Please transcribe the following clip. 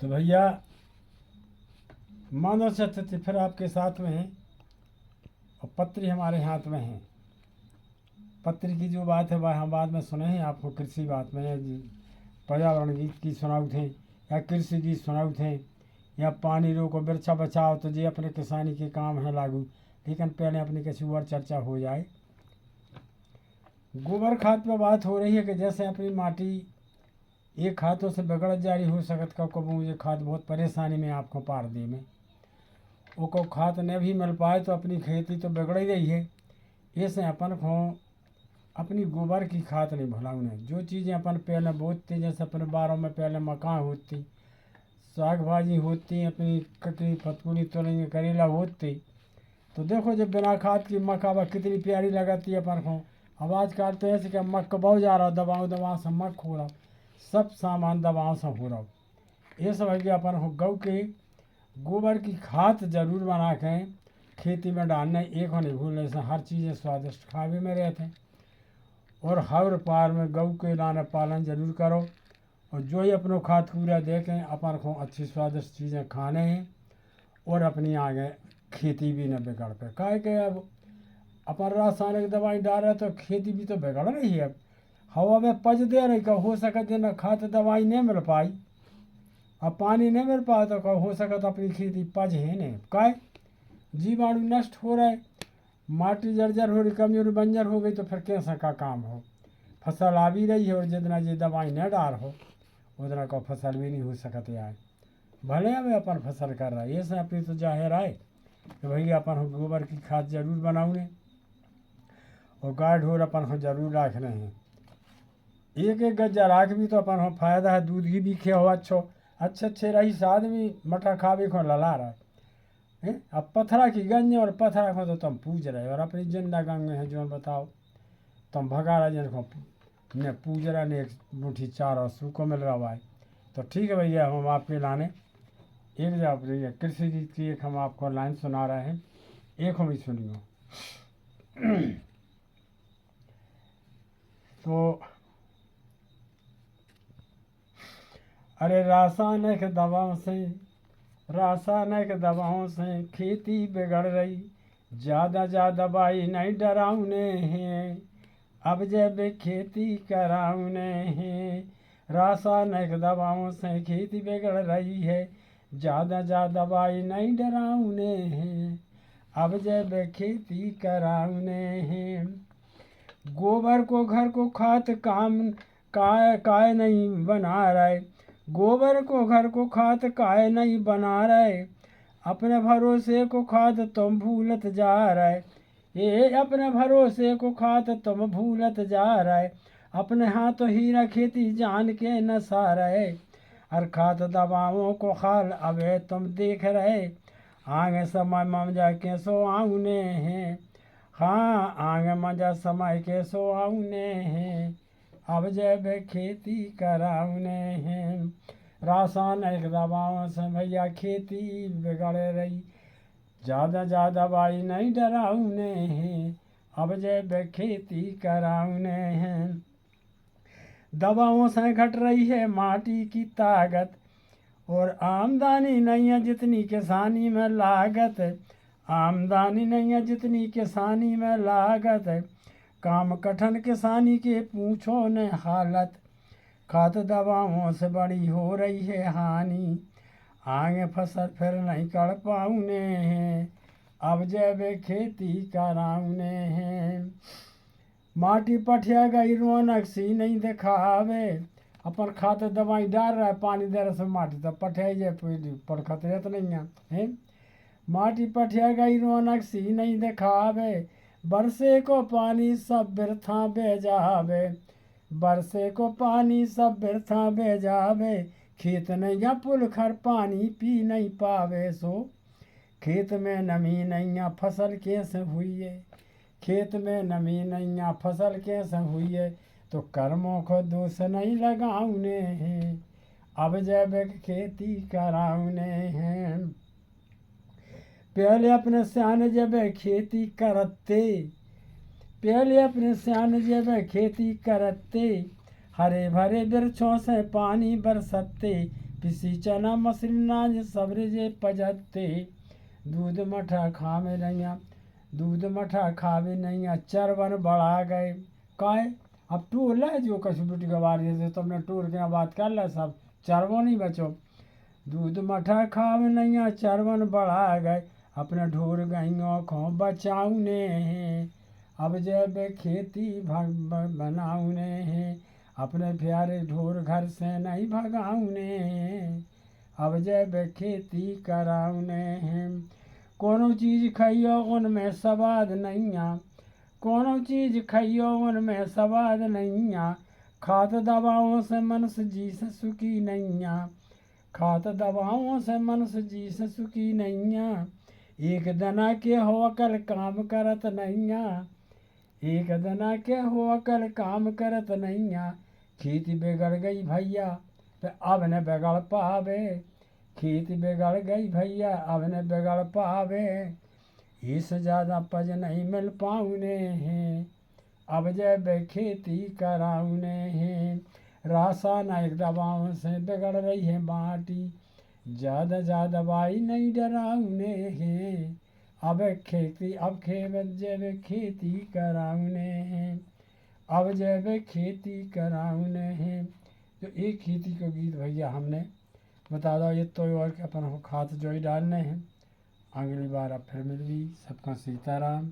तो भैया मानव चतुर्थी फिर आपके साथ में है और पत्री हमारे हाथ में है। पत्र की जो बात है वह हम बाद में सुने हैं आपको। कृषि बात में पर्यावरण गीत की सुनाऊ थे या कृषि गीत सुनाऊ थे या पानी रोको वृक्षा बचाओ, तो ये अपने किसानी के काम है लागू। लेकिन पहले अपनी किसी और चर्चा हो जाए। गोबर खाद पर बात हो रही है कि जैसे अपनी माटी एक खादों से बिगड़ जारी हो सकत कब मुझे खाद बहुत परेशानी में आपको पार दे में वो खाद न भी मिल पाए तो अपनी खेती तो बिगड़ ही रही है। ऐसे अपन को अपनी गोबर की खाद नहीं भुलाऊँ। जो चीज़ें अपन पहले बोतती, जैसे अपने बारों में पहले मकान होती, साग भाजी होती, अपनी ककड़ी फतकुड़ी तोरई करेला होती, तो देखो जब बिना खाद की मक्का वह कितनी प्यारी लगाती है अपन को। आवाज़ काटते ऐसे कि मक्का बहु जा रहा, दबाओ से मक हो रहा, सब सामान दबाव से हो रहा। ये सब है कि अपन को गौ के गोबर की खाद जरूर बना के खेती में डालना। एक नहीं भूलने से हर चीज़ें स्वादिष्ट खावे में रहते हैं। और हर पार में गौ के लाना पालन जरूर करो। और जो ही अपनों खाद पूरा देखें अपन को अच्छी स्वादिष्ट चीज़ें खाने हैं और अपनी आगे खेती भी न बिगड़ पे। काहे के अब अपन रासायनिक दवाई डाल रहे तो खेती भी तो बिगड़ रही है। अब हवा में पच दे रही का हो सके न खाद दवाई नहीं मिल पाई, अब पानी नहीं मिल पाया तो हो सके तो अपनी खेती पच है नहीं। काय जीवाणु नष्ट हो रहे, माटी जर्जर हो रही, कमजोरी बंजर हो गई, तो फिर कैसा का काम हो। फसल आ भी रही है और जितना ये दवाई न डाल हो उतना का फसल भी नहीं हो सकते यार। भले हमें अपन फसल कर रहा है ये से अपनी तो जाहिर आए कि भैया अपन गोबर की खाद जरूर बनाऊने और गाय ढोर अपन को जरूर रखने हैं। एक एक गज्जा राख भी तो अपन को फायदा है। दूध भी खे हो अच्छे रही साद भी मठा खावे को लला रहा है। अब पथरा की गंज और पथरा को तो तुम पूज रहे हो और अपनी जिंदा गंग में है जो बताओ तुम भगा रहा जिनको ने पूज रहा ने एक मुठी चार और सूखो मिल रहा भाई। तो ठीक है भैया हम आपके लाने एक जवाब भैया कृषि गीत की एक हम आपको लाइन सुना रहे हैं, एक हम ही सुनियो। तो अरे रासायनिक दवाओं से खेती बिगड़ रही, ज़्यादा दवाई नहीं डराउने हैं, अब जब खेती कराउने हैं। रासायनिक दवाओं से खेती बिगड़ रही है, ज़्यादा दवाई नहीं डराउने हैं, अब जब खेती कराउने हैं। गोबर को घर को खाद काम काय नहीं बना रहे, गोबर को घर को खाद काय नहीं बना रहे, अपने भरोसे को खाद तुम भूलत जा रहे। ये अपने भरोसे को खाद तुम भूलत जा रहे, अपने हाथों हीरा खेती जान के नसा रहे। और खाद दवाओं को खाल अबे तुम देख रहे, आगे समय ममजा के सो आउने हैं। हाँ आगे मजा समय के सो आउने हैं, अब जब खेती कराउने हैं। रासायनिक दवाओं से भैया खेती बिगड़ रही, ज़्यादा दवाई नहीं डराउने हैं, अब जब खेती कराउने हैं। दवाओं से घट रही है माटी की ताकत और आमदनी नहीं है जितनी किसानी में लागत, आमदनी नहीं है जितनी किसानी में लागत, काम कठिन किसानी के पूछो न हालत। खाद दवाओं से बड़ी हो रही है हानि, आगे फसल फिर नहीं कर पाउने हैं, अब जब खेती कराउने हैं। माटी पठिया गई रौनक सी नहीं दिखावे, अपन खाद दवाई डाल रहा है पानी दे रहा है माटी तो पठिया जाए पर खतरे तो नहीं है। माटी पठिया गई रौनक सी नहीं दिखावे, बरसे को पानी सब बिरथा बह जावे, बरसे को पानी सब बिरथा बह जावे। खेत नैया पुल खर पानी पी नहीं पावे, सो खेत में नमी नैया फसल कैसे हुई है, खेत में नमी नैया फसल कैसे हुई है। तो कर्मों को दोष नहीं लगाउने हैं, अब जब खेती कराउने हैं। पहले अपने सियाने जब खेती करते, पहले अपने सियाने जब खेती करते, हरे भरे वृक्षों से पानी बरसते, पिसी चना मसरी नाज सबरे जे पजते दूध मठा खावे नैया दूध मठा खावे नैया चरवन बढ़ा गए काय अब टूर है जो कसुटी गवार जैसे तुमने टूर की बात कर ला सब चरवो नहीं बचो दूध मठा खावे नैया चरवन बढ़ा गए अपने ढोर गईयों को बचाऊने अब जब खेती बनाऊने अपने प्यारे ढोर घर से नहीं भगाऊने अब जब खेती कराऊने कोनो चीज खाइयो उनमें स्वाद नैया कोनो चीज खाइयो उनमें स्वाद नैया खात दवाओं से मनुष्य जी से सुखी नैया खात दवाओं से मनुष्य जी से सुखी नैया एक दना के हो अकल काम करत नैया एक दना के हो अकल काम करत नैया खेती बिगड़ गई भैया तो अब न बिगड़ पावे खेती बिगड़ गई भैया अब न बिगड़ पावे इससे ज़्यादा पज नहीं मिल पाऊने हैं अब जब खेती कराऊने हैं रासायनिक दवाओं से बिगड़ रही है माटी ज़्यादा दवाई नहीं डराऊने हैं अब जब खेती कराऊने हैं अब जब खेती कराऊने हैं। तो एक खेती को गीत भैया हमने बता दो ये तो और के अपन खाद जो ही डालने हैं। अगली बार अब फिर मिलवी सबका सीताराम।